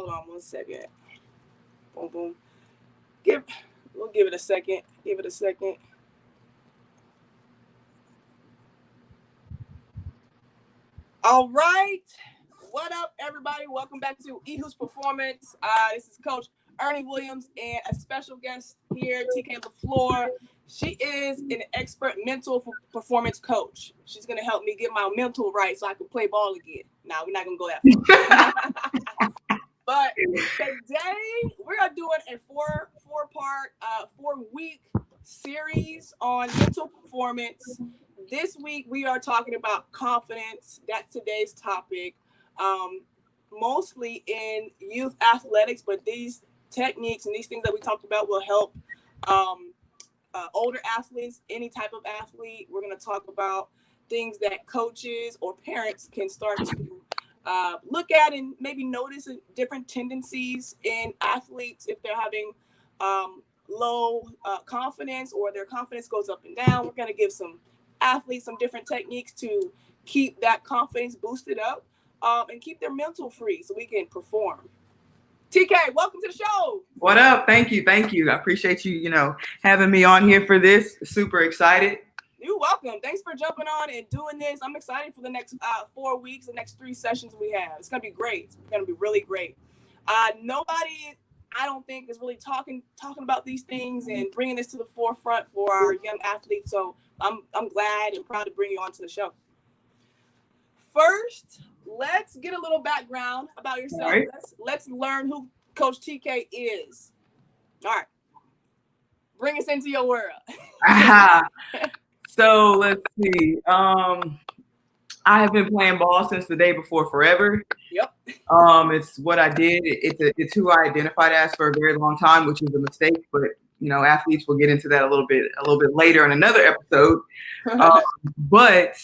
Hold on 1 second. Boom, boom. Give. We'll give it a second. Give it a second. All right. What up, everybody? Welcome back to Ehoo's Performance. This is Coach Ernie Williams and a special guest here, TK LaFleur. She is an expert mental performance coach. She's going to help me get my mental right so I can play ball again. Now, we're not going to go that far. But today, we're doing a four-part, 4-week series on mental performance. This week, we are talking about confidence. That's today's topic. Mostly in youth athletics, but these techniques and these things that we talked about will help older athletes, any type of athlete. We're going to talk about things that coaches or parents can start to look at and maybe notice different tendencies in athletes if they're having low confidence or their confidence goes up and down. We're going to give some athletes some different techniques to keep that confidence boosted up and keep their mental free so we can perform. TK, welcome to the show. What up? Thank you. I appreciate you, having me on here for this. Super excited. You're welcome. Thanks for jumping on and doing this. I'm excited for the next 4 weeks, the next 3 sessions we have. It's going to be great. It's going to be really great. Nobody, I don't think, is really talking about these things and bringing this to the forefront for our young athletes. So I'm glad and proud to bring you onto the show. First, let's get a little background about yourself. Right. Let's learn who Coach TK is. All right. Bring us into your world. So let's see. I have been playing ball since the day before forever. Yep. It's what I did. It's who I identified as for a very long time, which is a mistake. But athletes will get into that a little bit later in another episode. But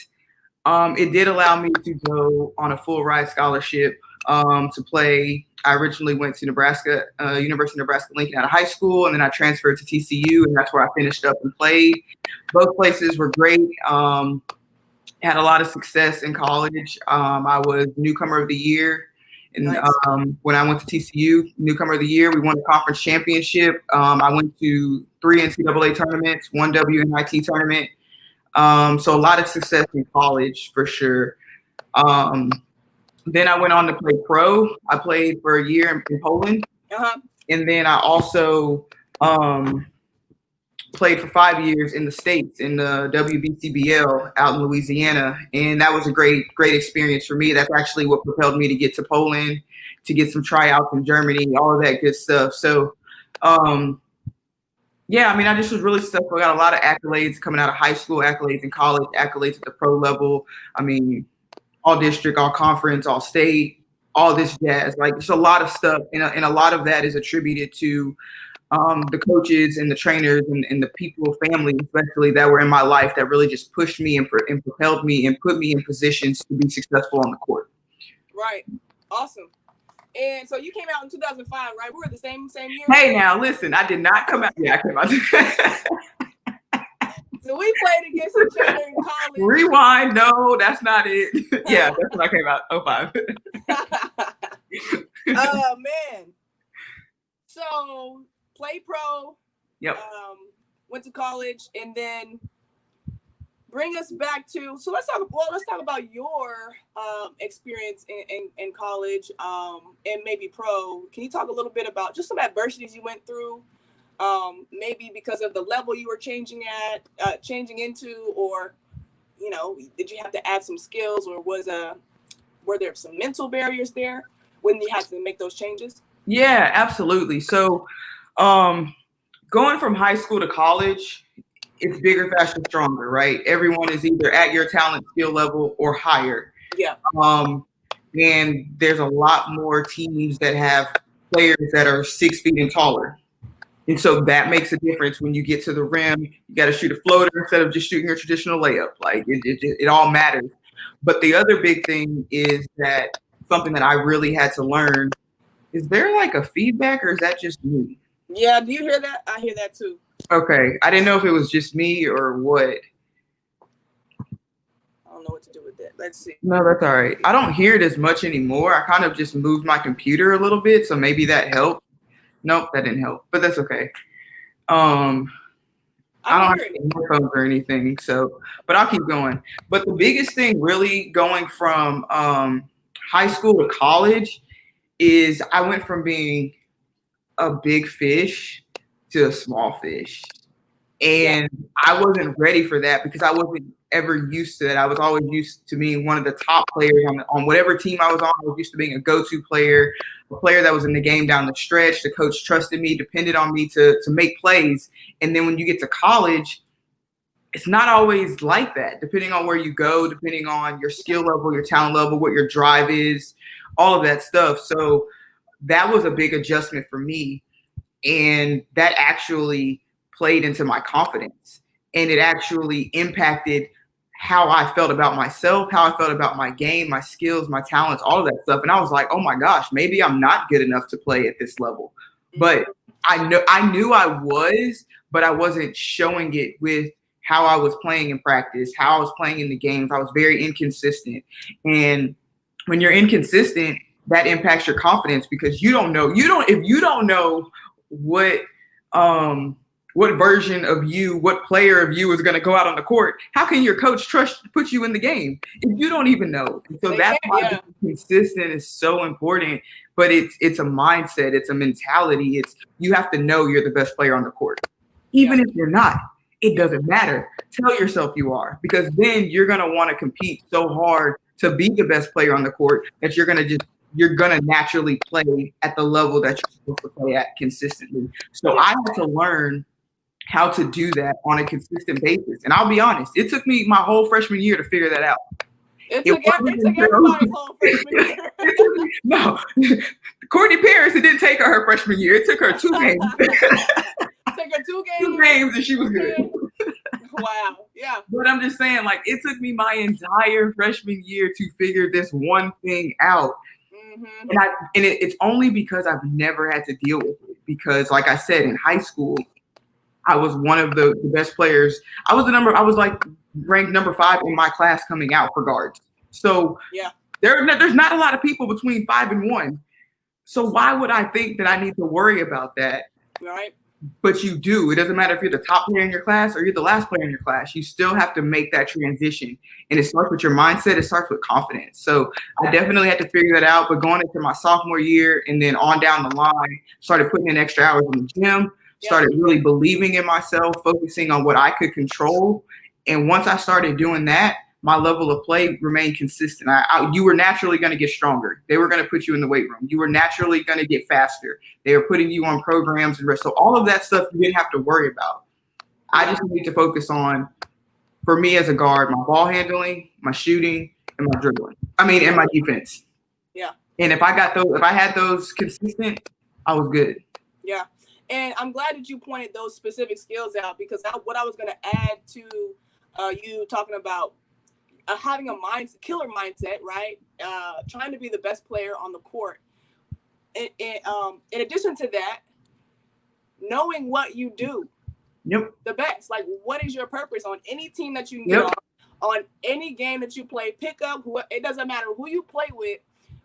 it did allow me to go on a full ride scholarship to play. I originally went to Nebraska, University of Nebraska-Lincoln out of high school, and then I transferred to TCU, and that's where I finished up and played. Both places were great. Had a lot of success in college. I was newcomer of the year. And nice. When I went to TCU, newcomer of the year, we won the conference championship. I went to 3 NCAA tournaments, 1 WNIT tournament. So a lot of success in college for sure. Then I went on to play pro. I played for a year in Poland. And then I also played for 5 years in the States in the WBCBL out in Louisiana. And that was a great experience for me. That's actually what propelled me to get to Poland, to get some tryouts in Germany, all of that good stuff. So, yeah, I mean, I just was really successful. I got a lot of accolades coming out of high school, accolades in college, accolades at the pro level. I mean, all district, all conference, all state, all this jazz. Like, there's a lot of stuff. And a lot of that is attributed to the coaches and the trainers and the people, family especially, that were in my life that really just pushed me and propelled me and put me in positions to be successful on the court. Right. Awesome. And so you came out in 2005, right? We were the same year. Hey, now listen, I did not come out. Yeah, I came out. So we played against each other in college. Rewind. No, that's not it. Yeah, that's when I came out. 05. Oh man. So play pro. Yep. Went to college, and then bring us back to. So let's talk about your experience in college and maybe pro. Can you talk a little bit about just some adversities you went through? Maybe because of the level you were changing into, or did you have to add some skills, or were there some mental barriers there when you had to make those changes? Yeah, absolutely. So going from high school to college, it's bigger, faster, stronger, right? Everyone is either at your talent skill level or higher. Yeah. And there's a lot more teams that have players that are 6 feet and taller. And so that makes a difference when you get to the rim. You got to shoot a floater instead of just shooting your traditional layup. Like it all matters. But the other big thing is that something that I really had to learn, is there like a feedback, or is that just me? Yeah, do you hear that? I hear that too. Okay. I didn't know if it was just me or what. I don't know what to do with that. Let's see. No, that's all right. I don't hear it as much anymore. I kind of just moved my computer a little bit, so maybe that helped. Nope, that didn't help, but that's okay. I don't have any headphones or anything, so but I'll keep going. But the biggest thing really going from high school to college is I went from being a big fish to a small fish. And I wasn't ready for that because I wasn't ever used to that. I was always used to being one of the top players on whatever team I was on. I was used to being a go-to player, a player that was in the game down the stretch. The coach trusted me, depended on me to make plays. And then when you get to college, it's not always like that, depending on where you go, depending on your skill level, your talent level, what your drive is, all of that stuff. So that was a big adjustment for me. And that actually played into my confidence, and it actually impacted how I felt about myself, how I felt about my game, my skills, my talents, all of that stuff. And I was like, oh my gosh, maybe I'm not good enough to play at this level. But I knew I was, but I wasn't showing it with how I was playing in practice, how I was playing in the games. I was very inconsistent. And when you're inconsistent, that impacts your confidence because if you don't know what version of you, what player of you is going to go out on the court, how can your coach put you in the game if you don't even know? And so that's why being consistent is so important. But it's a mindset, it's a mentality. You have to know you're the best player on the court, even if you're not. It doesn't matter. Tell yourself you are, because then you're going to want to compete so hard to be the best player on the court that you're going to naturally play at the level that you're supposed to play at consistently. So I had to learn how to do that on a consistent basis. And I'll be honest, it took me my whole freshman year to figure that out. It took everybody's whole freshman year. No, Courtney Paris, it didn't take her freshman year. It took her 2 games. Took her 2 games. 2 games and she was good. Wow. Yeah. But I'm just saying, like, it took me my entire freshman year to figure this one thing out. Mm-hmm. And it's only because I've never had to deal with it. Because, like I said, in high school, I was one of the best players. I was like ranked number 5 in my class coming out for guards. So there's not a lot of people between 5 and 1. So why would I think that I need to worry about that? Right. But you do. It doesn't matter if you're the top player in your class or you're the last player in your class. You still have to make that transition. And it starts with your mindset. It starts with confidence. So I definitely had to figure that out. But going into my sophomore year and then on down the line, started putting in extra hours in the gym, started really believing in myself, focusing on what I could control. And once I started doing that, my level of play remained consistent. You were naturally going to get stronger. They were going to put you in the weight room. You were naturally going to get faster. They were putting you on programs and rest. So all of that stuff you didn't have to worry about. I just need to focus on, for me as a guard, my ball handling, my shooting, and my dribbling. And my defense. Yeah. And if I had those consistent, I was good. Yeah. And I'm glad that you pointed those specific skills out, because what I was going to add to you talking about having a killer mindset, right? Trying to be the best player on the court. In addition to that, knowing what you do the best. Like, what is your purpose on any team that you can get on any game that you play? Pick up it doesn't matter who you play with.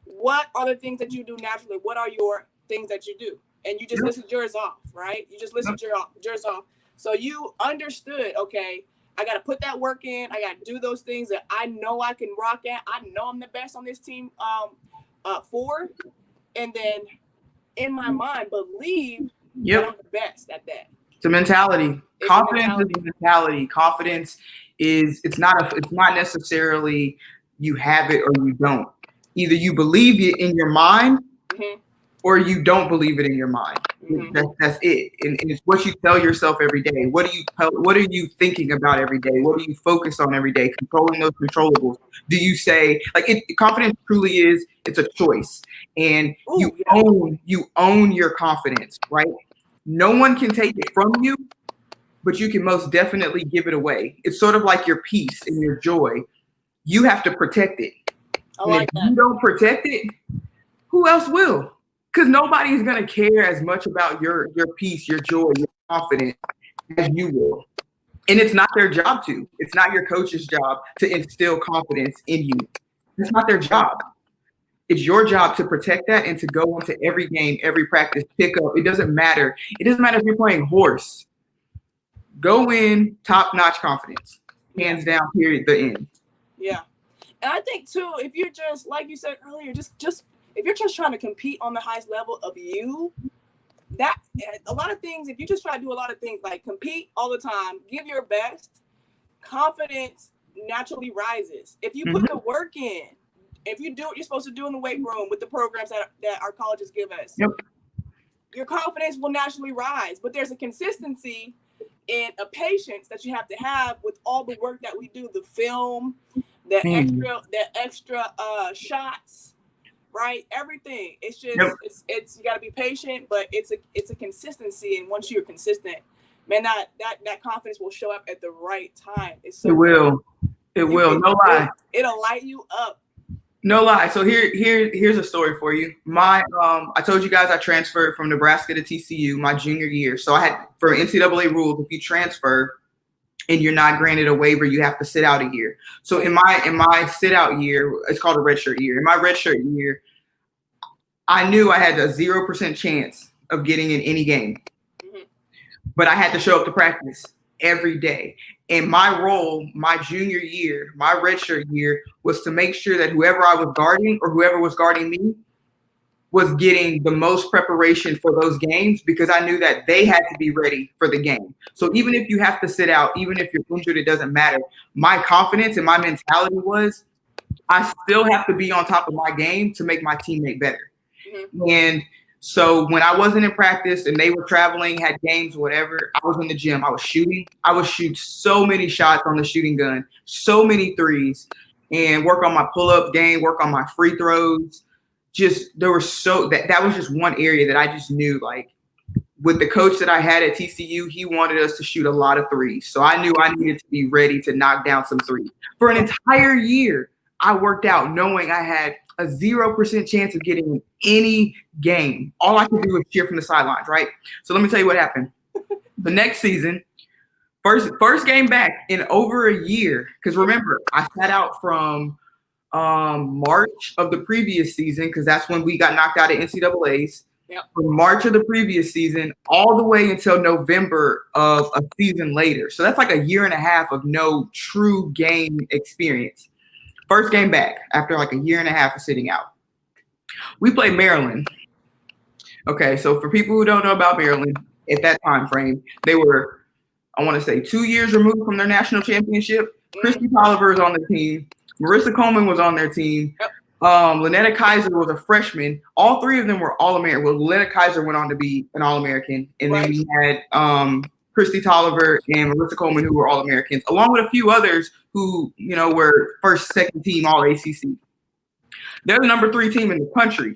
What are the things that you do naturally? What are your things that you do? And you just listed yours off, right? You just listed yours off. So you understood, okay, I got to put that work in. I got to do those things that I know I can rock at. I know I'm the best on this team for. And then in my mind, believe that I'm the best at that. It's a mentality. Confidence is a mentality. Confidence it's not necessarily you have it or you don't. Either you believe it in your mind or you don't believe it in your mind. That's it. And it's what you tell yourself every day. What are you thinking about every day? What do you focus on every day? Controlling those controllables. Do you say, confidence truly is, it's a choice. And you own your confidence, right? No one can take it from you, but you can most definitely give it away. It's sort of like your peace and your joy. You have to protect it. If you don't protect it, who else will? Because nobody's going to care as much about your peace, your joy, your confidence as you will. And it's not their job to. It's not your coach's job to instill confidence in you. It's not their job. It's your job to protect that and to go into every game, every practice, pick up. It doesn't matter. It doesn't matter if you're playing horse. Go in, top-notch confidence. Hands down, period, the end. Yeah. And I think, too, if you're just, like you said earlier, just if you're just trying to compete on the highest level of you, that a lot of things, if you just try to do a lot of things like compete all the time, give your best, confidence naturally rises. If you put the work in, if you do what you're supposed to do in the weight room with the programs that our colleges give us, your confidence will naturally rise. But there's a consistency and a patience that you have to have with all the work that we do, the film, the extra shots, right? Everything. It's just it's you got to be patient, but it's a consistency. And once you're consistent, man, that confidence will show up at the right time. It will. No lie. It'll light you up. No lie. So here's a story for you. I told you guys I transferred from Nebraska to TCU my junior year. So I had, for NCAA rules, if you transfer and you're not granted a waiver, you have to sit out a year. So in my sit out year, it's called a redshirt year. In my redshirt year, I knew I had a 0% chance of getting in any game, but I had to show up to practice every day. And my role, my junior year, my redshirt year, was to make sure that whoever I was guarding or whoever was guarding me was getting the most preparation for those games, because I knew that they had to be ready for the game. So even if you have to sit out, even if you're injured, it doesn't matter. My confidence and my mentality was I still have to be on top of my game to make my teammate better. And so when I wasn't in practice and they were traveling, had games, whatever, I was in the gym. I was shooting. I would shoot so many shots on the shooting gun, so many threes, and work on my pull-up game, work on my free throws. That was just one area that I just knew, like, with the coach that I had at TCU, he wanted us to shoot a lot of threes. So I knew I needed to be ready to knock down some threes. For an entire year, I worked out knowing I had a 0% chance of getting in any game. All I could do was cheer from the sidelines, right? So let me tell you what happened. The next season, first game back in over a year, because remember, I sat out from March of the previous season, because that's when we got knocked out of NCAAs. From March of the previous season all the way until November of a season later. So that's like a year and a half of no true game experience. First game back after like a year and a half of sitting out. We played Maryland. Okay, so for people who don't know about Maryland, at that time frame, they were, I want to say, 2 years removed from their national championship. Christy Tolliver is on the team. Marissa Coleman was on their team. Lynetta Kaiser was a freshman. All three of them were All-American. Well, Lynetta Kaiser went on to be an All-American. And then we had Christy Tolliver and Marissa Coleman, who were All-Americans, along with a few others who, were first, second team All-ACC. They're the number 3 team in the country.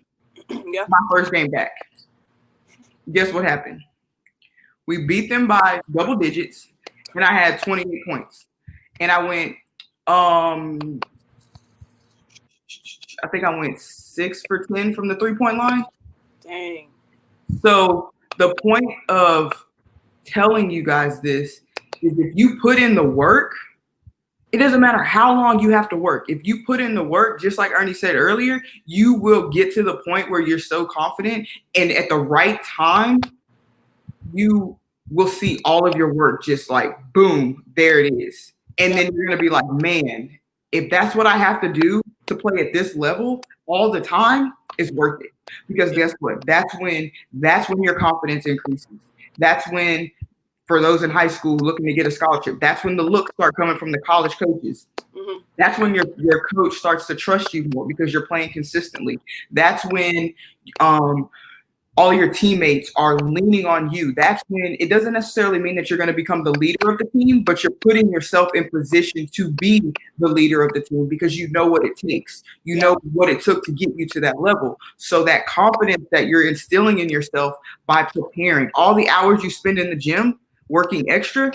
My first game back. Guess what happened? We beat them by double digits, and I had 28 points. And I went, I think I went 6 for 10 from the 3-point line. Dang. So the point of telling you guys this is, if you put in the work, it doesn't matter how long you have to work. If you put in the work, just like Ernie said earlier, you will get to the point where you're so confident, and at the right time, you will see all of your work just like, boom, there it is. And then you're going to be like, man, if that's what I have to do to play at this level all the time, it's worth it. Because guess what? That's when your confidence increases. That's when, for those in high school looking to get a scholarship, that's when the looks start coming from the college coaches. That's when your coach starts to trust you more because you're playing consistently. That's when all your teammates are leaning on you. That's when it doesn't necessarily mean that you're going to become the leader of the team, but you're putting yourself in position to be the leader of the team because you know what it takes. You know what it took to get you to that level. So that confidence that you're instilling in yourself by preparing, all the hours you spend in the gym working extra,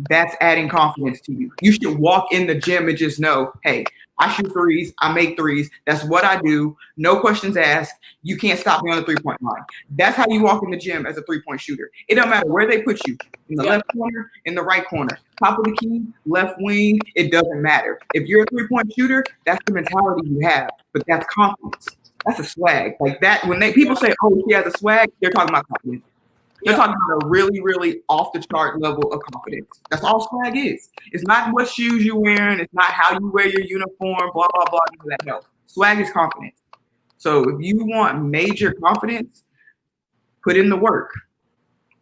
that's adding confidence to you. You should walk in the gym and just know, hey, I shoot threes. I make threes. That's what I do. No questions asked. You can't stop me on the 3-point line. That's how you walk in the gym as a 3-point shooter. It don't matter where they put you, in the left corner, in the right corner, top of the key, left wing. It doesn't matter. If you're a 3-point shooter, that's the mentality you have. But that's confidence. That's a swag. Like that. When people say, "Oh, she has a swag," they're talking about confidence. They're talking about a really, really off the chart level of confidence. That's all swag is. It's not what shoes you're wearing. It's not how you wear your uniform, blah, blah, blah. None of that. No. Swag is confidence. So if you want major confidence, put in the work.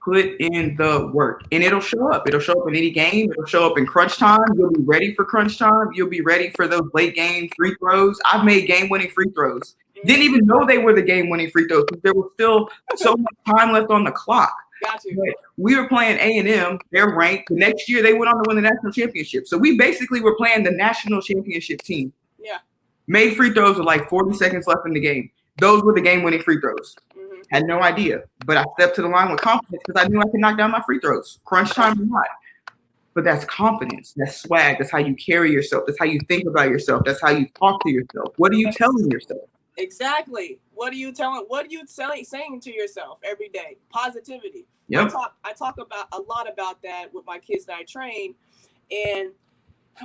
Put in the work. And it'll show up. It'll show up in any game. It'll show up in crunch time. You'll be ready for crunch time. You'll be ready for those late game free throws. I've made game-winning free throws. Didn't even know they were the game-winning free throws because there was still so much time left on the clock. Got you. But we were playing A&M. They're ranked. The next year, they went on to win the national championship. So we basically were playing the national championship team. Yeah. Made free throws with like 40 seconds left in the game. Those were the game-winning free throws. Mm-hmm. Had no idea. But I stepped to the line with confidence because I knew I could knock down my free throws. Crunch time or not. But that's confidence. That's swag. That's how you carry yourself. That's how you think about yourself. That's how you talk to yourself. What are you telling yourself? Exactly. What are you saying to yourself every day? Positivity. Yep. I talk about a lot about that with my kids that I train, and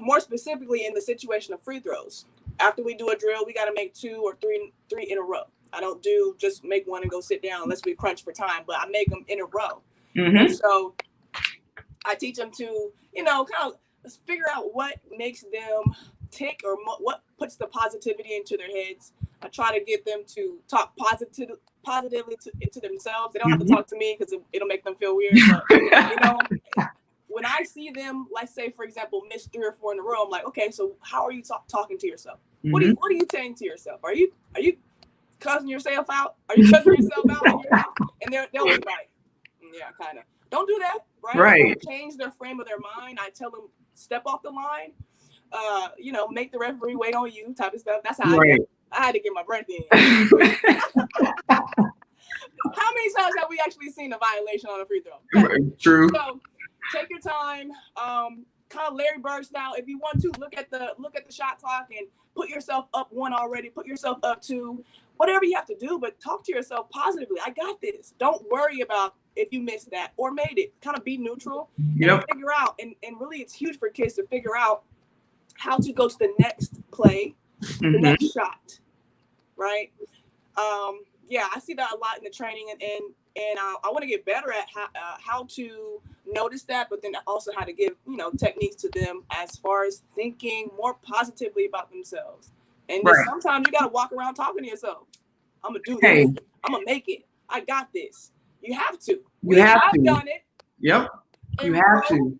more specifically in the situation of free throws. After we do a drill, we got to make 2 or 3 in a row. I don't do just make one and go sit down unless we crunch for time, but I make them in a row. Mm-hmm. And so I teach them to, kind of figure out what makes them tick or what puts the positivity into their heads. I try to get them to talk positively into themselves. They don't have to talk to me because it'll make them feel weird. But, when I see them, let's say, for example, miss 3 or 4 in a row, I'm like, okay, so how are you talking to yourself? Mm-hmm. What are you saying to yourself? Are you cussing yourself out? Are you cussing yourself out in your house? And they'll be like, yeah, kind of. Don't do that, right? Right. Change their frame of their mind. I tell them, step off the line. Make the referee wait on you, type of stuff. That's how I had to get my breath in. How many times have we actually seen a violation on a free throw? True. So take your time, kind of Larry Bird style. If you want to look at the shot clock and put yourself up 1 already, put yourself up 2, whatever you have to do, but talk to yourself positively. I got this. Don't worry about if you missed that or made it. Kind of be neutral and figure out. And really, it's huge for kids to figure out how to go to the next play, the next shot, right? I see that a lot in the training, and I want to get better at how to notice that, but then also how to give techniques to them as far as thinking more positively about themselves. And sometimes you got to walk around talking to yourself. I'm gonna do this. I'm gonna make it. I got this. You have to. I've done it. Yep. You have to.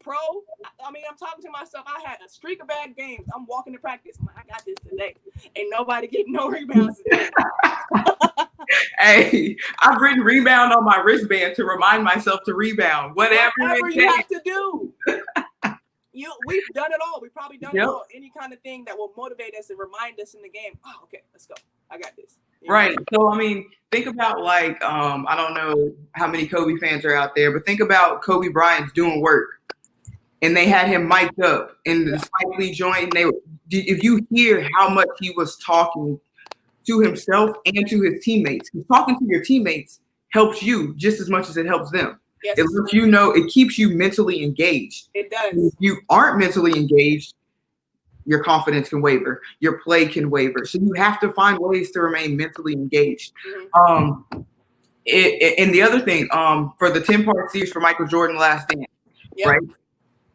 I'm talking to myself. I had a streak of bad games. I'm walking to practice. I'm like, I got this today. Ain't nobody getting no rebounds today. Hey, I've written rebound on my wristband to remind myself to rebound. Whatever you have to do. We've done it all. We've probably done it all. Any kind of thing that will motivate us and remind us in the game. Oh, okay, let's go. I got this. Right. So, think about I don't know how many Kobe fans are out there, but think about Kobe Bryant's doing work. And they had him mic'd up in the Spike Lee joint. If you hear how much he was talking to himself and to his teammates, talking to your teammates helps you just as much as it helps them. Yes. It lets you know, it keeps you mentally engaged. It does. If you aren't mentally engaged, your confidence can waver, your play can waver. So you have to find ways to remain mentally engaged. Mm-hmm. And the other thing, for the 10-part series for Michael Jordan Last Dance, right?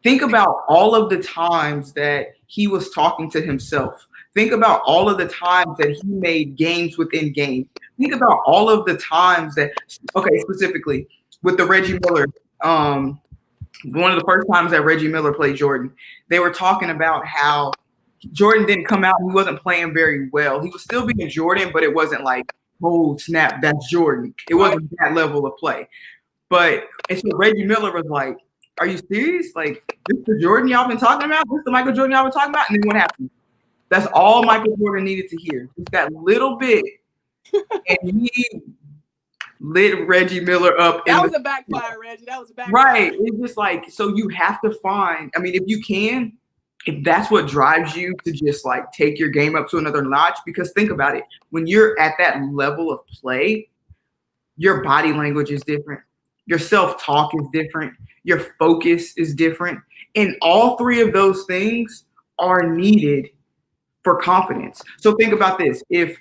Think about all of the times that he was talking to himself. Think about all of the times that he made games within games. Think about all of the times that, specifically with the Reggie Miller, one of the first times that Reggie Miller played Jordan, they were talking about how Jordan didn't come out. He wasn't playing very well. He was still being Jordan, but it wasn't like, oh, snap, that's Jordan. It wasn't that level of play. And so Reggie Miller was like, are you serious? Like, this is the Jordan y'all been talking about? This is the Michael Jordan y'all been talking about? And then what happened? That's all Michael Jordan needed to hear. Just that little bit. And he lit Reggie Miller up. That was a backfire, Reggie. That was a backfire. Right. It's just like, so you have to find, if you can, if that's what drives you to just like take your game up to another notch, because think about it, when you're at that level of play, your body language is different. Your self-talk is different. Your focus is different. And all three of those things are needed for confidence. So think about this. If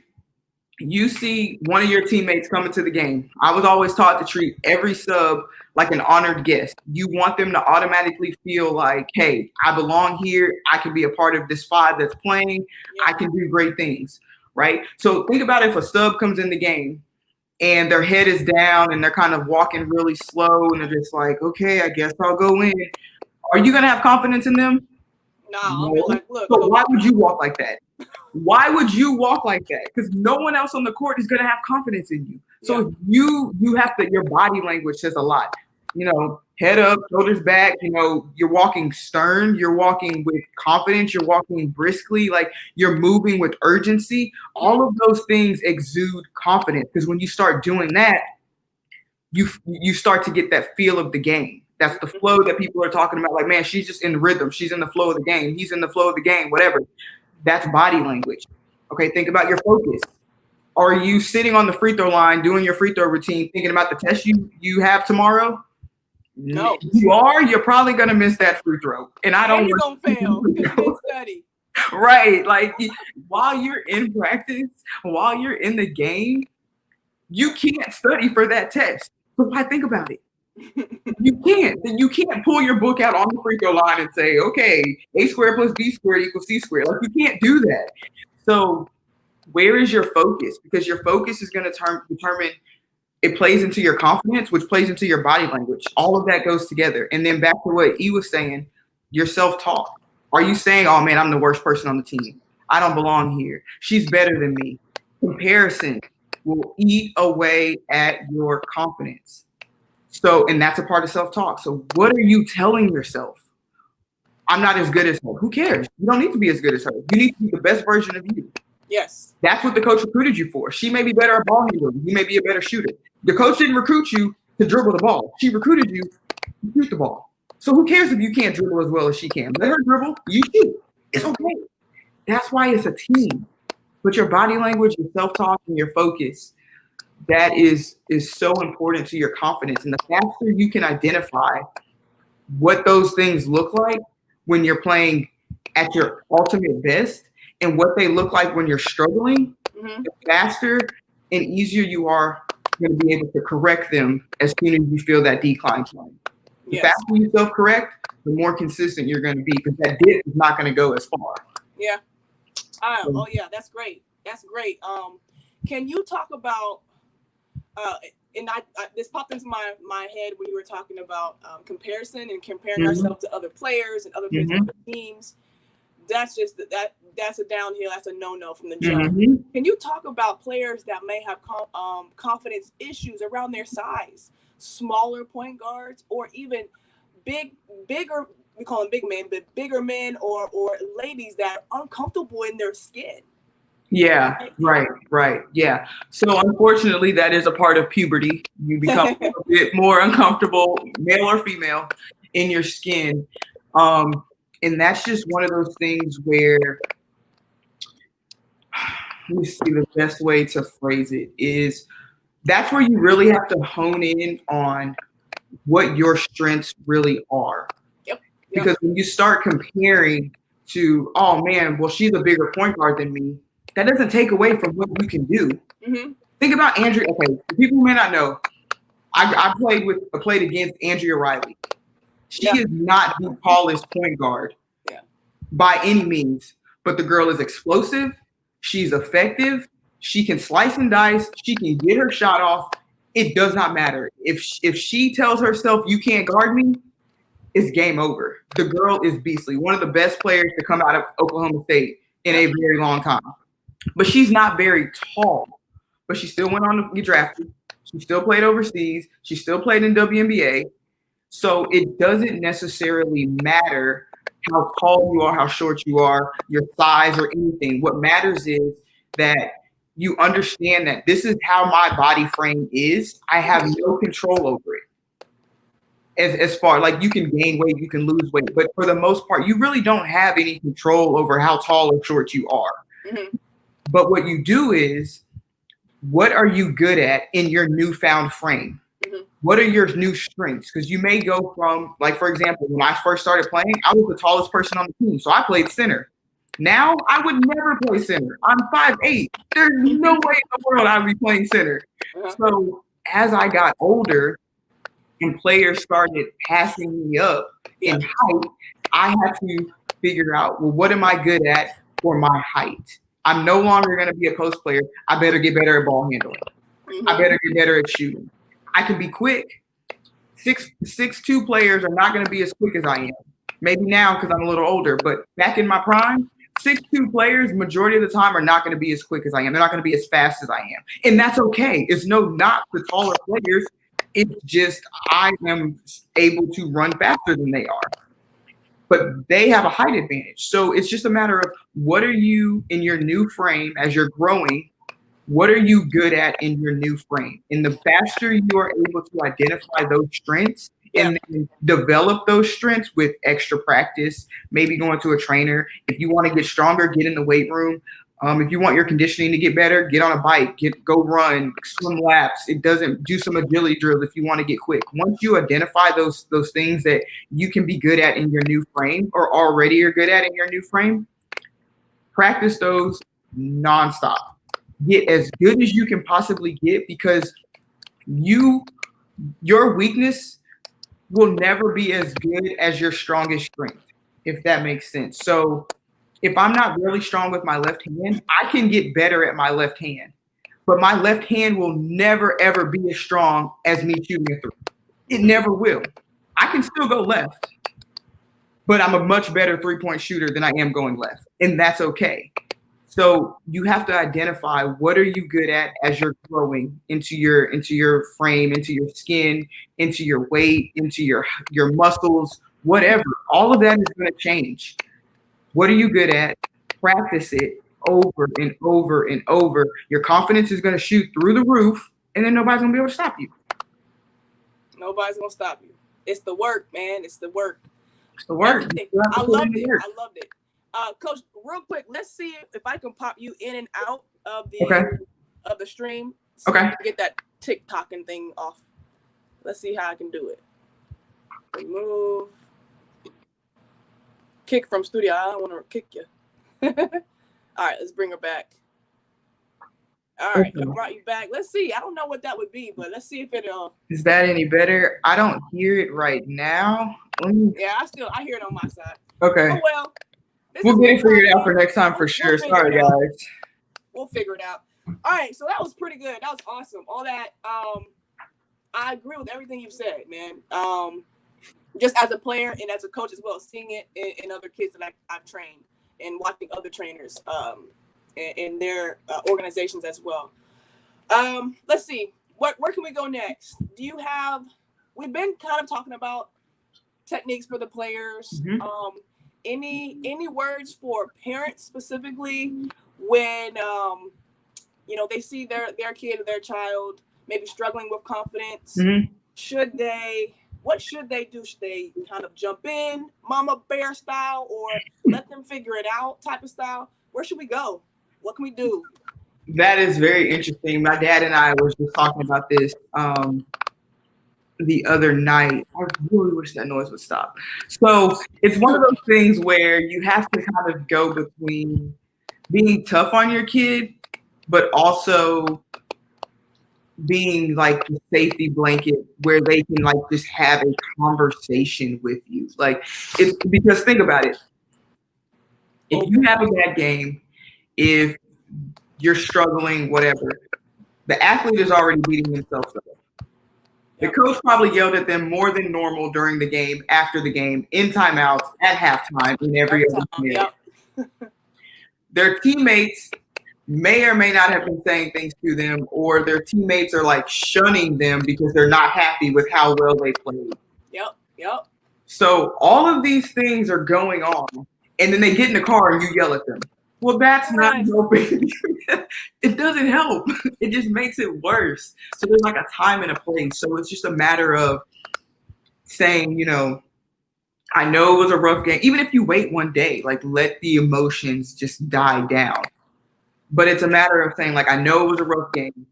you see one of your teammates coming to the game, I was always taught to treat every sub like an honored guest. You want them to automatically feel like, hey, I belong here. I can be a part of this five that's playing. I can do great things, right? So think about if a sub comes in the game and their head is down and they're kind of walking really slow and they're just like, okay, I guess I'll go in. Are you going to have confidence in them? No. I'll be like, look. So why would you walk like that? Why would you walk like that? Because no one else on the court is going to have confidence in you. So if you have to, your body language says a lot. You know, head up, shoulders back, you know, you're walking stern, you're walking with confidence, you're walking briskly, like you're moving with urgency. All of those things exude confidence, because when you start doing that, you start to get that feel of the game. That's the flow that people are talking about. Like, man, she's just in rhythm. She's in the flow of the game. He's in the flow of the game, whatever. That's body language. Okay, think about your focus. Are you sitting on the free throw line doing your free throw routine, thinking about the test you have tomorrow? No. If you are, you're probably gonna miss that free throw. And I don't. And you're gonna fail because you didn't study. Right, like while you're in practice, while you're in the game, you can't study for that test. So why think about it? You can't. You can't pull your book out on the free throw line and say, okay, A squared plus B squared equals C squared. Like, you can't do that. So where is your focus? Because your focus is going to determine, it plays into your confidence, which plays into your body language. All of that goes together. And then back to what E was saying, your self-talk. Are you saying, oh man, I'm the worst person on the team. I don't belong here. She's better than me. Comparison will eat away at your confidence. So, and that's a part of self-talk. So what are you telling yourself? I'm not as good as her. Who cares? You don't need to be as good as her. You need to be the best version of you. Yes. That's what the coach recruited you for. She may be better at ball handling. You may be a better shooter. The coach didn't recruit you to dribble the ball. She recruited you to shoot the ball. So who cares if you can't dribble as well as she can? Let her dribble. You shoot. It's okay. That's why it's a team. But your body language, your self-talk, and your focus, that is so important to your confidence. And the faster you can identify what those things look like when you're playing at your ultimate best and what they look like when you're struggling, the faster and easier you are going to be able to correct them as soon as you feel that decline coming. The faster you self-correct, the more consistent you're going to be, because that dip is not going to go as far. Yeah. Oh yeah, that's great. That's great. Can you talk about and I this popped into my head when you were talking about comparison and comparing ourselves to other players and other players and other teams. That's just that's a downhill. That's a no from the jump. Can you talk about players that may have confidence issues around their size, smaller point guards, or even bigger? We call them big men, but bigger men or ladies that are uncomfortable in their skin. Yeah, right. Yeah. So unfortunately, that is a part of puberty. You become a bit more uncomfortable, male or female, in your skin. And that's just one of those things where, let me see, the best way to phrase it is, that's where you really have to hone in on what your strengths really are. Because when you start comparing to, oh man, well, she's a bigger point guard than me, that doesn't take away from what you can do. Think about Andrea. Okay, for people who may not know, I played against Andrea Riley. She is not the tallest point guard by any means, but the girl is explosive. She's effective. She can slice and dice. She can get her shot off. It does not matter. If she tells herself, you can't guard me, it's game over. The girl is beastly. One of the best players to come out of Oklahoma State in a very long time. But she's not very tall. But she still went on to get drafted. She still played overseas. She still played in WNBA. So it doesn't necessarily matter how tall you are, how short you are, your size or anything. What matters is that you understand that this is how my body frame is. I have no control over it. as far like you can gain weight, you can lose weight, but for the most part, you really don't have any control over how tall or short you are. Mm-hmm. But what you do is, what are you good at in your newfound frame? Mm-hmm. What are your new strengths? Because you may go from, like, for example, when I first started playing, I was the tallest person on the team, so I played center. Now, I would never play center. I'm 5'8". There's no way in the world I would be playing center. Uh-huh. So as I got older and players started passing me up in height, I had to figure out, well, what am I good at for my height? I'm no longer going to be a post player. I better get better at ball handling. Mm-hmm. I better get better at shooting. I can be quick. 6'2" players are not going to be as quick as I am. Maybe now because I'm a little older, but back in my prime, 6'2" players, majority of the time, are not going to be as quick as I am. They're not going to be as fast as I am. And that's okay. It's no knock to taller players. It's just I am able to run faster than they are. But they have a height advantage. So it's just a matter of, what are you in your new frame as you're growing? What are you good at in your new frame? And the faster you are able to identify those strengths and then develop those strengths with extra practice, maybe going to a trainer. If you want to get stronger, get in the weight room. If you want your conditioning to get better, get on a bike, go run, swim laps. It doesn't do some agility drills if you want to get quick. Once you identify those things that you can be good at in your new frame, or already are good at in your new frame, practice those nonstop. Get as good as you can possibly get, because your weakness will never be as good as your strongest strength, if that makes sense. So if I'm not really strong with my left hand, I can get better at my left hand, but my left hand will never, ever be as strong as me shooting a three. It never will. I can still go left, but I'm a much better three-point shooter than I am going left, and that's okay. So you have to identify, what are you good at as you're growing into your frame, into your skin, into your weight, into your muscles, whatever. All of that is going to change. What are you good at? Practice it over and over and over. Your confidence is going to shoot through the roof, and then nobody's going to be able to stop you. Nobody's going to stop you. It's the work, man. It's the work. It's the work. I loved it. I loved it. Coach, real quick, let's see if I can pop you in and out of the stream. So okay. Get that TikToking thing off. Let's see how I can do it. Remove. Kick from studio. I don't want to kick you. All right, let's bring her back. All right, I brought you back. Let's see. I don't know what that would be, but let's see if it is that any better? I don't hear it right now. Yeah, I hear it on my side. Okay. Oh well. We'll get it figured out for next time for sure. Sorry, guys. We'll figure it out. All right, so that was pretty good. That was awesome. All that. I agree with everything you said, man. Just as a player and as a coach as well, seeing it in other kids that I've trained and watching other trainers in their organizations as well. Let's see. Where can we go next? We've been kind of talking about techniques for the players. Mm-hmm. Any words for parents specifically when they see their kid or their child maybe struggling with confidence? Mm-hmm. What should they do? Should they kind of jump in mama bear style, or let them figure it out type of style? Where should we go? What can we do? That is very interesting. My dad and I was just talking about this the other night. I really wish that noise would stop. So it's one of those things where you have to kind of go between being tough on your kid, but also being like the safety blanket where they can like just have a conversation with you. Like, it's because think about it. If you have a bad game, if you're struggling, whatever, the athlete is already beating themselves up. The coach probably yelled at them more than normal during the game, after the game, in timeouts, at halftime, in every other minute. Their teammates may or may not have been saying things to them, or their teammates are like shunning them because they're not happy with how well they played. Yep. So all of these things are going on, and then they get in the car and you yell at them. Well, that's not helping. It doesn't help. It just makes it worse. So there's like a time and a place. So it's just a matter of saying, you know, I know it was a rough game. Even if you wait one day, like let the emotions just die down. But it's a matter of saying, like, I know it was a rough game.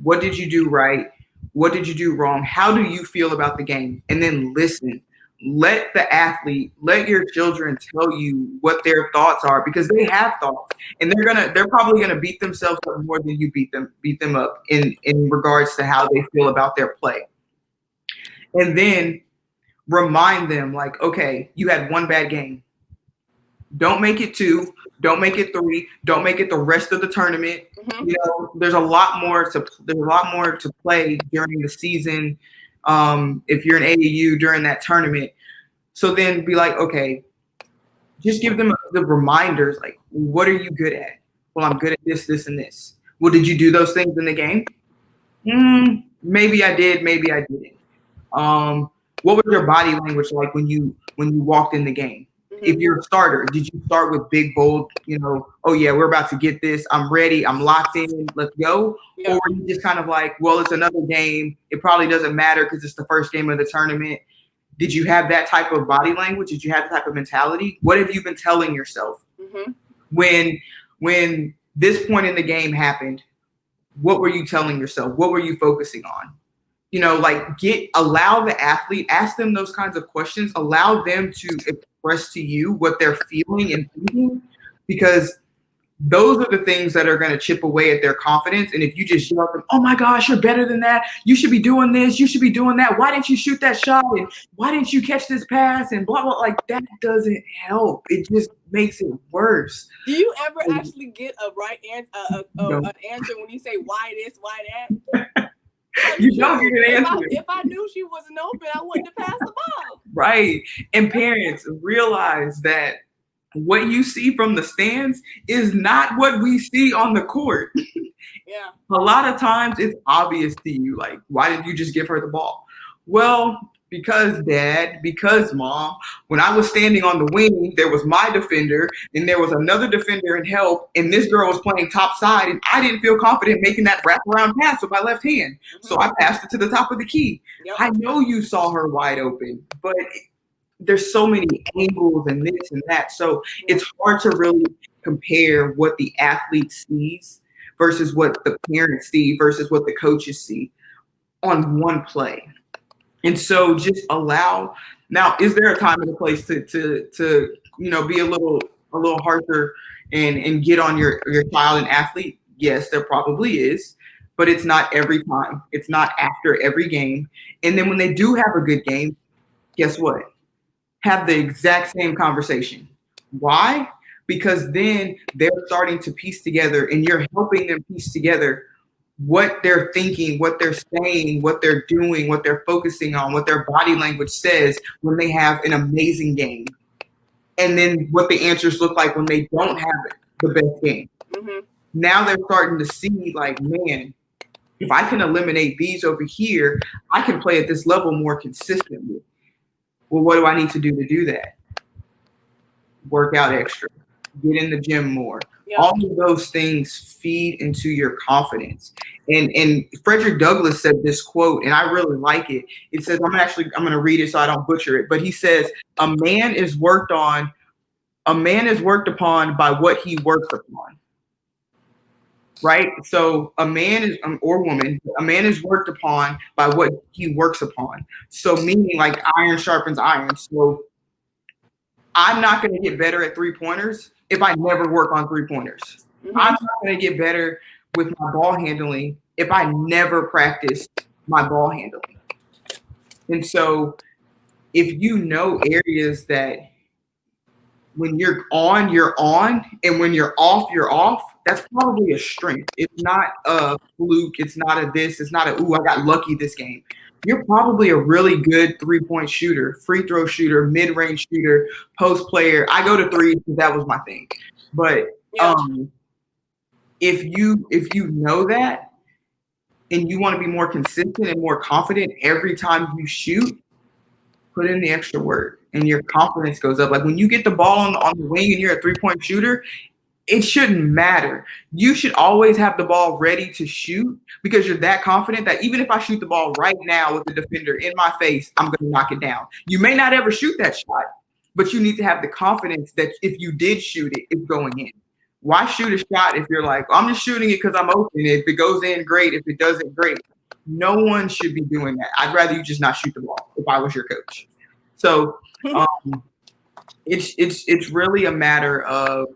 What did you do right? What did you do wrong? How do you feel about the game? And then listen. Let the athlete, let your children tell you what their thoughts are, because they have thoughts, and they're probably gonna beat themselves up more than you beat them up in regards to how they feel about their play. And then remind them, like, okay, you had one bad game. Don't make it 2. Don't make it 3. Don't make it the rest of the tournament. Mm-hmm. You know, there's a lot more to play during the season. If you're an AAU during that tournament, so then be like, okay, just give them the reminders. Like, what are you good at? Well, I'm good at this, this, and this. Well, did you do those things in the game? Maybe I did. Maybe I didn't. What was your body language like when you walked in the game? If you're a starter, did you start with big, bold, you know, oh yeah, we're about to get this. I'm ready. I'm locked in. Let's go. Yeah. Or you just kind of like, well, it's another game. It probably doesn't matter because it's the first game of the tournament. Did you have that type of body language? Did you have that type of mentality? What have you been telling yourself? When this point in the game happened, what were you telling yourself? What were you focusing on? You know, like allow the athlete, ask them those kinds of questions, allow them to express to you what they're feeling and thinking, because those are the things that are going to chip away at their confidence. And if you just yell at them, oh my gosh, you're better than that. You should be doing this. You should be doing that. Why didn't you shoot that shot? And why didn't you catch this pass? And blah, blah, like that doesn't help. It just makes it worse. Do you ever actually get a right answer, an answer when you say why this, why that? You don't get an answer. If I knew she wasn't open, I wouldn't have passed the ball. Right. And parents realize that what you see from the stands is not what we see on the court. Yeah. A lot of times it's obvious to you, like, why didn't you just give her the ball? Well, because dad, because mom, when I was standing on the wing, there was my defender and there was another defender in help, and this girl was playing top side, and I didn't feel confident making that wraparound pass with my left hand. So I passed it to the top of the key. Yep. I know you saw her wide open, but there's so many angles and this and that. So it's hard to really compare what the athlete sees versus what the parents see versus what the coaches see on one play. And so just allow. Now, is there a time and a place to you know, be a little harsher and get on your child and athlete? Yes, there probably is, but it's not every time. It's not after every game. And then when they do have a good game, guess what? Have the exact same conversation. Why? Because then they're starting to piece together, and you're helping them piece together what they're thinking, what they're saying, what they're doing, what they're focusing on, what their body language says when they have an amazing game. And then what the answers look like when they don't have the best game. Now they're starting to see, like, man, if I can eliminate these over here, I can play at this level more consistently. Well, what do I need to do that? Work out extra, get in the gym more. Yep. All of those things feed into your confidence. And Frederick Douglass said this quote, and I really like it. It says, I'm going to read it so I don't butcher it. But he says, a man is worked upon by what he works upon. Right? So a man is, or woman, a man is worked upon by what he works upon. So meaning, like, iron sharpens iron. So I'm not going to get better at 3-pointers if I never work on 3-pointers. I'm not going to get better with my ball handling if I never practice my ball handling. And so if you know areas that when you're on, and when you're off, that's probably a strength. It's not a fluke. It's not a this. It's not a, ooh, I got lucky this game. You're probably a really good 3-point shooter, free throw shooter, mid-range shooter, post player. I go to threes because that was my thing. But if you know that and you want to be more consistent and more confident every time you shoot, put in the extra work and your confidence goes up. Like when you get the ball on the wing and you're a 3-point shooter, it shouldn't matter. You should always have the ball ready to shoot because you're that confident that even if I shoot the ball right now with the defender in my face, I'm going to knock it down. You may not ever shoot that shot, but you need to have the confidence that if you did shoot it, it's going in. Why shoot a shot if you're like, I'm just shooting it because I'm open. If it goes in, great. If it doesn't, great. No one should be doing that. I'd rather you just not shoot the ball if I was your coach. So it's really a matter of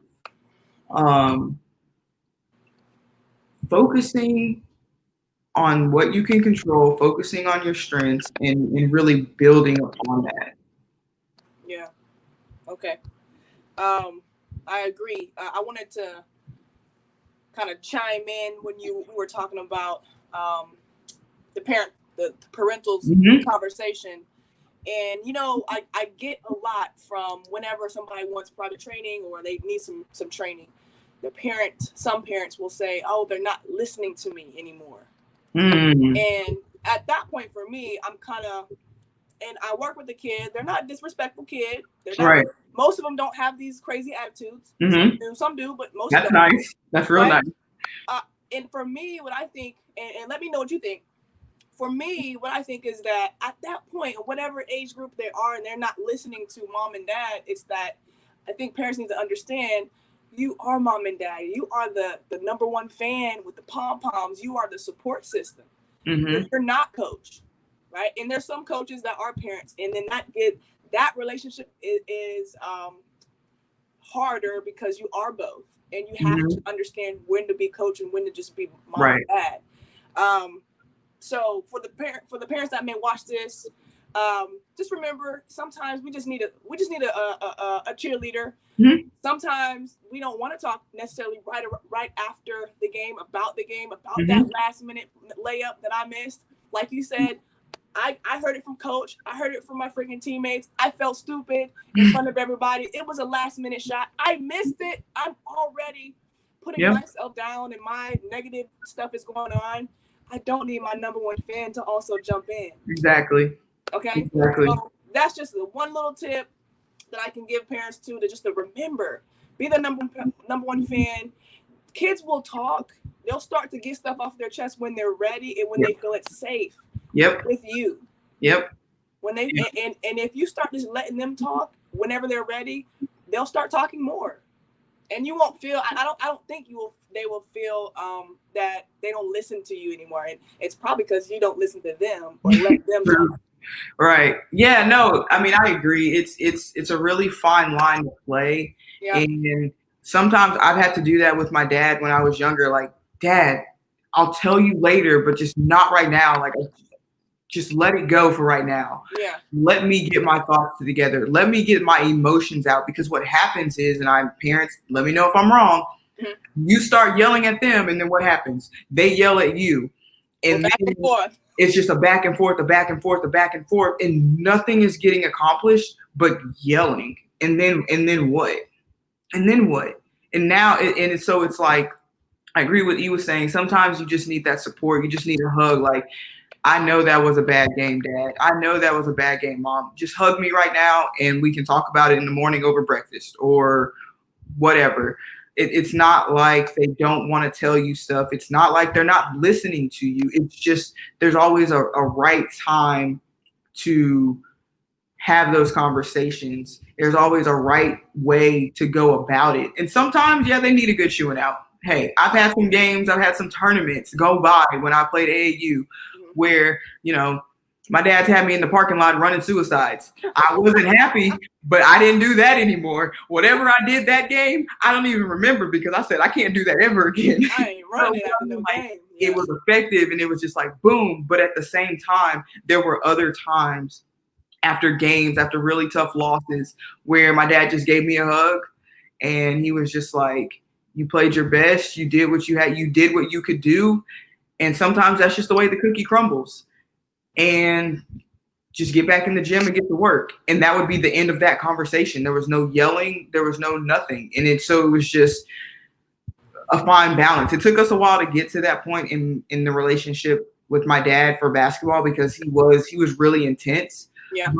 focusing on what you can control, focusing on your strengths, and really building upon that. Yeah. Okay. I agree. I wanted to kind of chime in when we were talking about the parental conversation. And, you know, I get a lot from whenever somebody wants private training or they need some training. Some parents will say, oh, they're not listening to me anymore. And at that point for me, I'm kind of, and I work with the kid. They're not disrespectful kid. Right. Most of them don't have these crazy attitudes. Some do, but most That's of them nice. That's real nice. And for me, what I think, and let me know what you think. For me, what I think is that at that point, whatever age group they are, and they're not listening to mom and dad, it's that I think parents need to understand you are mom and dad. You are the number one fan with the pom-poms. You are the support system. If you're not coach, right? And there's some coaches that are parents, and then that relationship is harder because you are both, and you have to understand when to be coach and when to just be mom and dad. So for the parents that may watch this, just remember sometimes we just need a cheerleader. Sometimes we don't want to talk necessarily right after the game about that last minute layup that I missed. Like you said, I heard it from coach. I heard it from my freaking teammates. I felt stupid in front of everybody. It was a last minute shot. I missed it. I'm already putting myself down and my negative stuff is going on. I don't need my number one fan to also jump in. Exactly. Okay. Exactly. So that's just the one little tip that I can give parents to just to remember. Be the number one fan. Kids will talk. They'll start to get stuff off their chest when they're ready and when they feel it's safe. With you. When they and if you start just letting them talk whenever they're ready, they'll start talking more. And you won't feel I don't think they will feel that they don't listen to you anymore. And it's probably because you don't listen to them or let them talk. Right. Yeah, no, I mean I agree. It's a really fine line to play. And sometimes I've had to do that with my dad when I was younger. Like, Dad, I'll tell you later, but just not right now. Like, just let it go for right now. Let me get my thoughts together. Let me get my emotions out, because what happens is, and parents, let me know if I'm wrong. You start yelling at them, and then what happens? They yell at you, and then it's just a back and forth, and nothing is getting accomplished but yelling. And then what? And now, so it's like, I agree with what you was saying. Sometimes you just need that support. You just need a hug. Like, I know that was a bad game, Dad. I know that was a bad game, Mom. Just hug me right now, and we can talk about it in the morning over breakfast or whatever. It's not like they don't want to tell you stuff. It's not like they're not listening to you. It's just there's always a right time to have those conversations. There's always a right way to go about it. And sometimes, they need a good chewing out. Hey, I've had some games, I've had some tournaments go by when I played AAU where, my dad's had me in the parking lot running suicides. I wasn't happy, but I didn't do that anymore. Whatever I did that game, I don't even remember, because I said I can't do that ever again. I ain't running out of the game. It was effective, and it was just like boom. But at the same time, there were other times after games, after really tough losses, where my dad just gave me a hug, and he was just like, you played your best. You did what you had. You did what you could do. And sometimes that's just the way the cookie crumbles. And just get back in the gym and get to work. And that would be the end of that conversation. There was no yelling. There was no nothing. And it was just a fine balance. It took us a while to get to that point in the relationship with my dad for basketball, because he was really intense. But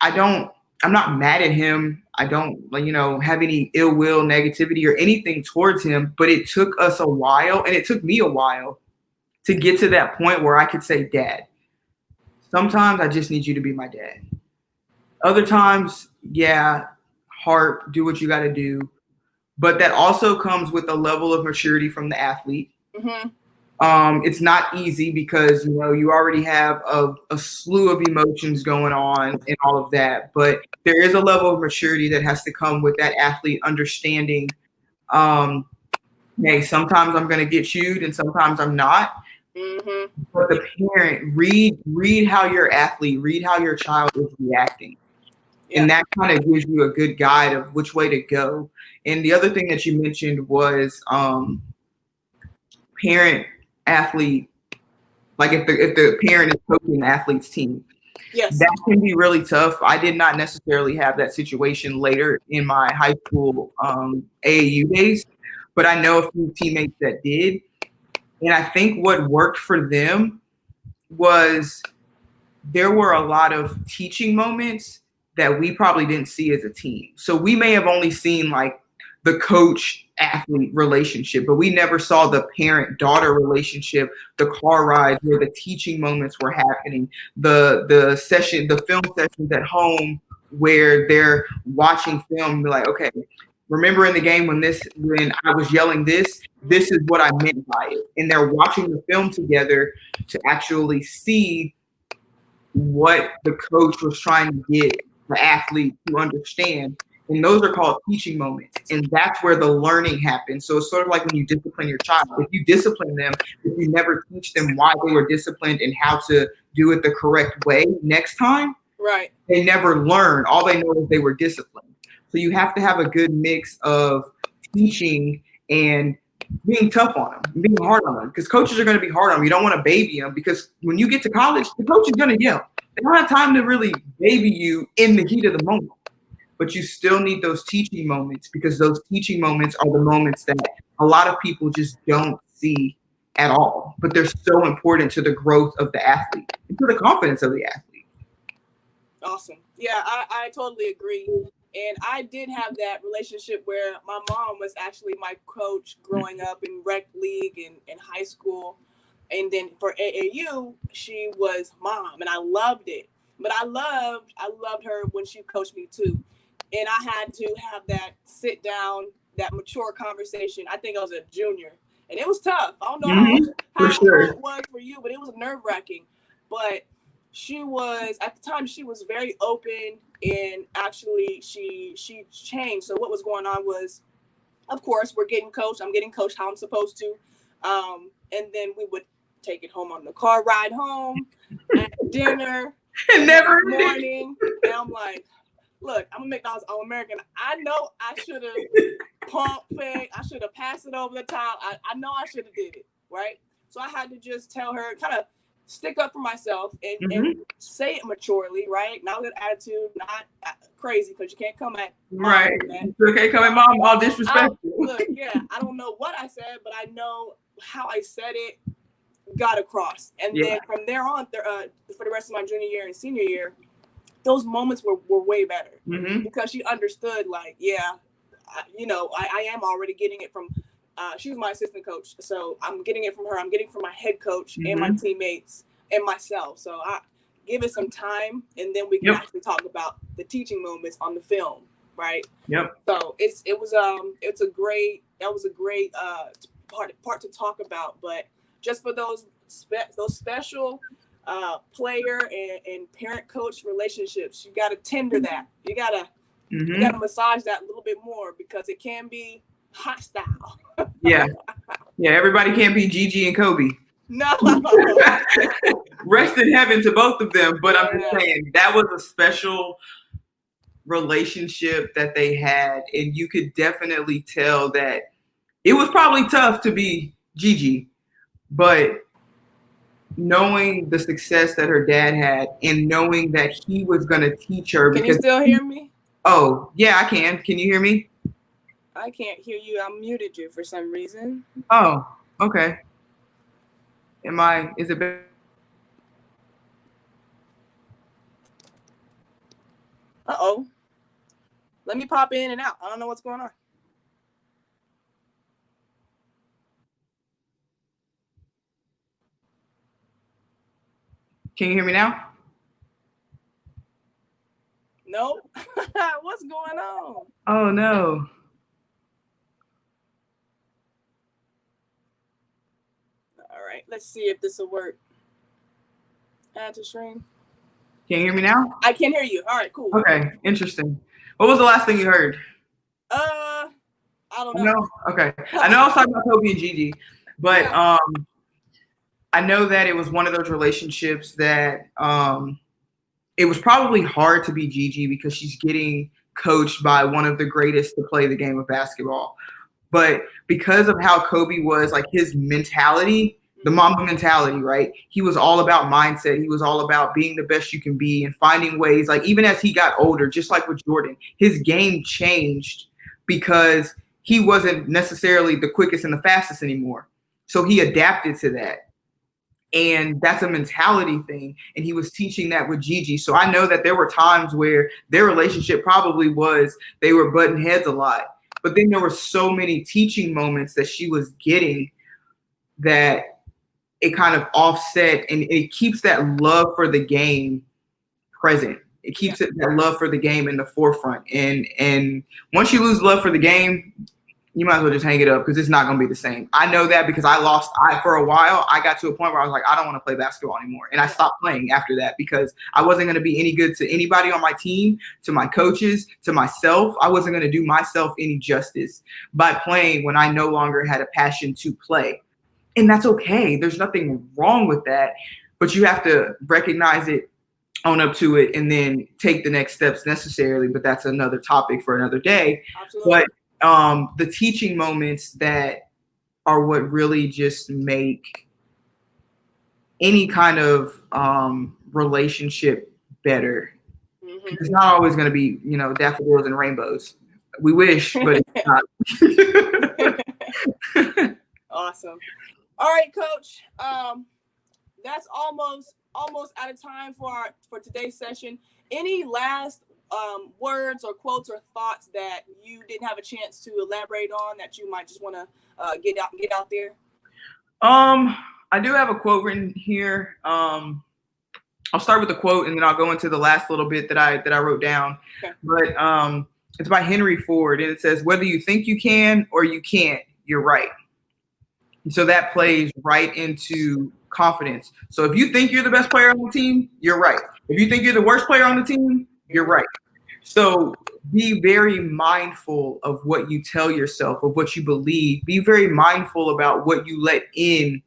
I'm not mad at him. I don't, have any ill will, negativity, or anything towards him. But it took us a while, and it took me a while to get to that point where I could say, Dad, sometimes I just need you to be my dad. Other times, yeah, heart, do what you got to do. But that also comes with a level of maturity from the athlete. Mm-hmm. It's not easy because, you already have a slew of emotions going on and all of that. But there is a level of maturity that has to come with that athlete understanding, hey, sometimes I'm going to get chewed and sometimes I'm not. Mm-hmm. But the parent, read how your athlete, read how your child is reacting. Yeah. And that kind of gives you a good guide of which way to go. And the other thing that you mentioned was parent athlete, like if the parent is coaching the athlete's team. Yes. That can be really tough. I did not necessarily have that situation later in my high school AAU days, but I know a few teammates that did. And I think what worked for them was there were a lot of teaching moments that we probably didn't see as a team. So we may have only seen like the coach athlete relationship, but we never saw the parent daughter relationship, the car ride where the teaching moments were happening, the film sessions at home where they're watching film and be like, okay, remember in the game when I was yelling this is what I meant by it. And they're watching the film together to actually see what the coach was trying to get the athlete to understand. And those are called teaching moments. And that's where the learning happens. So it's sort of like when you discipline your child. If you discipline them, if you never teach them why they were disciplined and how to do it the correct way next time, right, they never learn. All they know is they were disciplined. So you have to have a good mix of teaching and being tough on them, being hard on them, because coaches are going to be hard on them. You don't want to baby them because when you get to college, the coach is going to yell. They don't have time to really baby you in the heat of the moment, but you still need those teaching moments because those teaching moments are the moments that a lot of people just don't see at all, but they're so important to the growth of the athlete and to the confidence of the athlete. Awesome. Yeah, I totally agree. And I did have that relationship where my mom was actually my coach growing up in rec league and in high school. And then for AAU, she was mom, and I loved it. But I loved her when she coached me too. And I had to have that sit down, that mature conversation. I think I was a junior, and it was tough. I don't know how it was for you, but it was nerve-wracking. But she was, at the time, she was very open, and actually she changed. So what was going on was, of course, we're getting coached. I'm getting coached how I'm supposed to. And then we would take it home on the car ride home, at dinner, and never morning. And I'm like, look, I'm a McDonald's All-American. I know I should have pump fake. I should have passed it over the top. I know I should have did it, right? So I had to just tell her, kind of stick up for myself and say it maturely, right? Not with attitude, not crazy, because you can't come at mom. Right. You can't come at mom all disrespectful. Look, yeah, I don't know what I said, but I know how I said it got across. And then from there on, for the rest of my junior year and senior year, those moments were way better because she understood, like, I am already getting it from, she was my assistant coach. So I'm getting it from her. I'm getting it from my head coach and my teammates and myself. So I give it some time, and then we can actually talk about the teaching moments on the film. Right. Yep. So that was a great part to talk about. But just for those special player and parent coach relationships, you got to tender that. You got to massage that a little bit more because it can be hostile. Yeah. Everybody can't be Gigi and Kobe. No. Rest in heaven to both of them. But I'm just saying that was a special relationship that they had, and you could definitely tell that it was probably tough to be Gigi, but knowing the success that her dad had and knowing that he was going to teach her. Can you still hear me? Oh, yeah, I can. Can you hear me? I can't hear you. I muted you for some reason. Oh, okay. Is it better? Uh-oh. Let me pop in and out. I don't know what's going on. Can you hear me now? No. What's going on? Oh no. All right, let's see if this will work. Add to stream. Can you hear me now? I can hear you. All right, cool. Okay, interesting. What was the last thing you heard? I don't know. No? Okay. I know I was talking about Kobe and Gigi, but I know that it was one of those relationships that it was probably hard to be Gigi because she's getting coached by one of the greatest to play the game of basketball. But because of how Kobe was, like his mentality, the Mamba mentality, right? He was all about mindset. He was all about being the best you can be and finding ways. Like even as he got older, just like with Jordan, his game changed because he wasn't necessarily the quickest and the fastest anymore. So he adapted to that. And that's a mentality thing. And he was teaching that with Gigi. So I know that there were times where their relationship probably was they were butting heads a lot. But then there were so many teaching moments that she was getting that it kind of offset, and it keeps that love for the game present. It keeps that love for the game in the forefront. And once you lose love for the game, you might as well just hang it up because it's not going to be the same. I know that because for a while, I got to a point where I was like, I don't want to play basketball anymore. And I stopped playing after that because I wasn't going to be any good to anybody on my team, to my coaches, to myself. I wasn't going to do myself any justice by playing when I no longer had a passion to play. And that's okay. There's nothing wrong with that. But you have to recognize it, own up to it, and then take the next steps necessarily. But that's another topic for another day. Absolutely. But the teaching moments that are what really just make any kind of relationship better. Mm-hmm. It's not always going to be, daffodils and rainbows. We wish, but it's not. Awesome. All right, Coach. That's almost out of time for today's session. Any last words or quotes or thoughts that you didn't have a chance to elaborate on that you might just want to get out there? I do have a quote written here. I'll start with the quote and then I'll go into the last little bit that I wrote down. Okay. But it's by Henry Ford, and it says, "Whether you think you can or you can't, you're right." And so that plays right into confidence. So if you think you're the best player on the team, you're right. If you think you're the worst player on the team, you're right. So be very mindful of what you tell yourself, of what you believe. Be very mindful about what you let in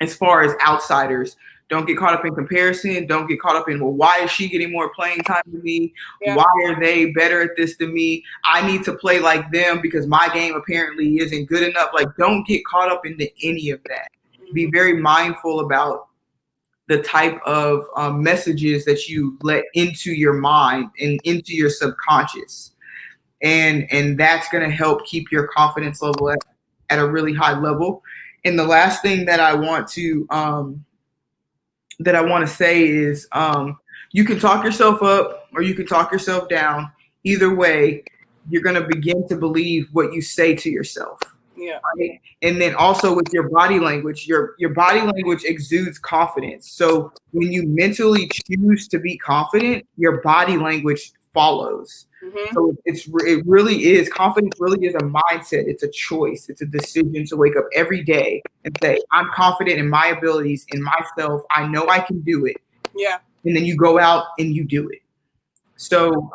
as far as outsiders. Don't get caught up in comparison. Don't get caught up in, well, why is she getting more playing time than me? Yeah. Why are they better at this than me? I need to play like them because my game apparently isn't good enough. Like, don't get caught up into any of that. Mm-hmm. Be very mindful about the type of messages that you let into your mind and into your subconscious. And that's going to help keep your confidence level at a really high level. And the last thing that I want to say is you can talk yourself up or you can talk yourself down. Either way, you're going to begin to believe what you say to yourself. Yeah. Right? And then also with your body language, your body language exudes confidence. So when you mentally choose to be confident, your body language follows. Mm-hmm. So it really is, confidence really is a mindset. It's a choice. It's a decision to wake up every day and say, I'm confident in my abilities, in myself. I know I can do it. Yeah. And then you go out and you do it. So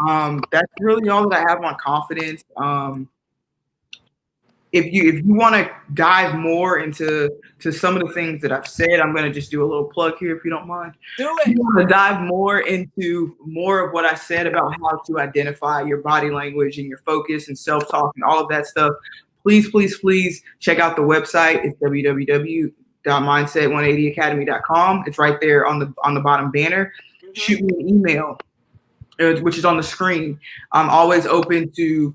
that's really all that I have on confidence. If you want to dive more into some of the things that I've said, I'm going to just do a little plug here if you don't mind. Do it. If you want to dive more into more of what I said about how to identify your body language and your focus and self-talk and all of that stuff, please check out the website. It's www.mindset180academy.com. It's right there on the bottom banner. Mm-hmm. Shoot me an email, which is on the screen. I'm always open to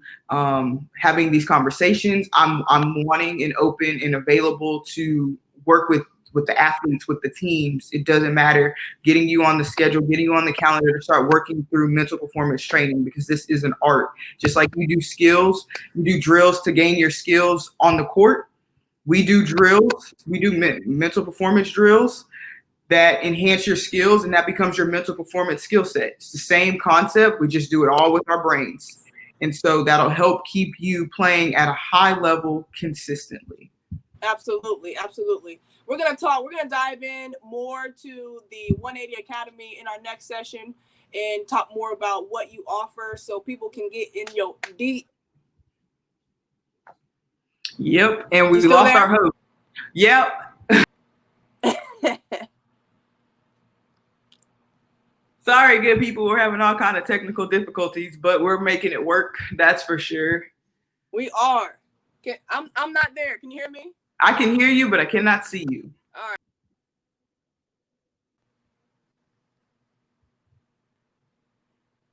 having these conversations. I'm wanting and open and available to work with with the athletes, with the teams. It doesn't matter. Getting you on the schedule, getting you on the calendar to start working through mental performance training, because this is an art. Just like you do skills, you do drills to gain your skills on the court. We do drills. We do mental performance drills that enhance your skills, and that becomes your mental performance skill set. It's the same concept. We just do it all with our brains. And so that'll help keep you playing at a high level consistently. Absolutely. Absolutely. We're going to dive in more to the 180 Academy in our next session and talk more about what you offer so people can get in your deep. Yep. And we lost our host. Yep. Sorry, good people. We're having all kind of technical difficulties, but we're making it work. That's for sure. We are. I'm not there. Can you hear me? I can hear you, but I cannot see you. All right.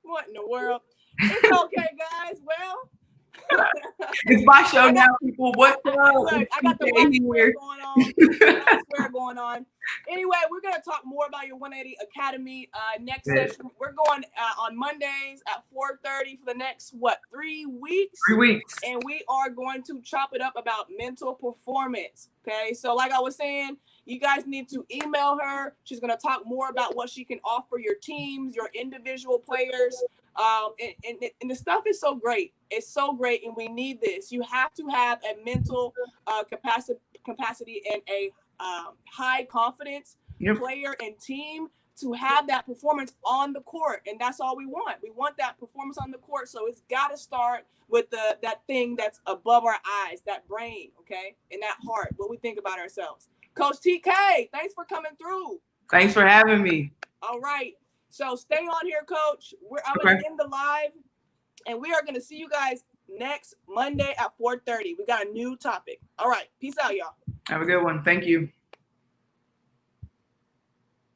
What in the world? It's okay, guys. Well, it's my show now, people. What's up? Look, I got the black square going on. Anyway, we're going to talk more about your 180 Academy next session. We're going on Mondays at 4:30 for the next, 3 weeks? 3 weeks. And we are going to chop it up about mental performance. Okay, so like I was saying, you guys need to email her. She's going to talk more about what she can offer your teams, your individual players. And the stuff is so great. It's so great, and we need this. You have to have a mental capacity and a high confidence player and team to have that performance on the court, and that's all we want. We want that performance on the court, so it's got to start with that thing that's above our eyes, that brain, okay, and that heart, what we think about ourselves. Coach TK, thanks for coming through. Thanks for having me. All right. So stay on here, Coach. I'm going to end the live, and we are going to see you guys next Monday at 4:30. We got a new topic. All right. Peace out, y'all. Have a good one. Thank you.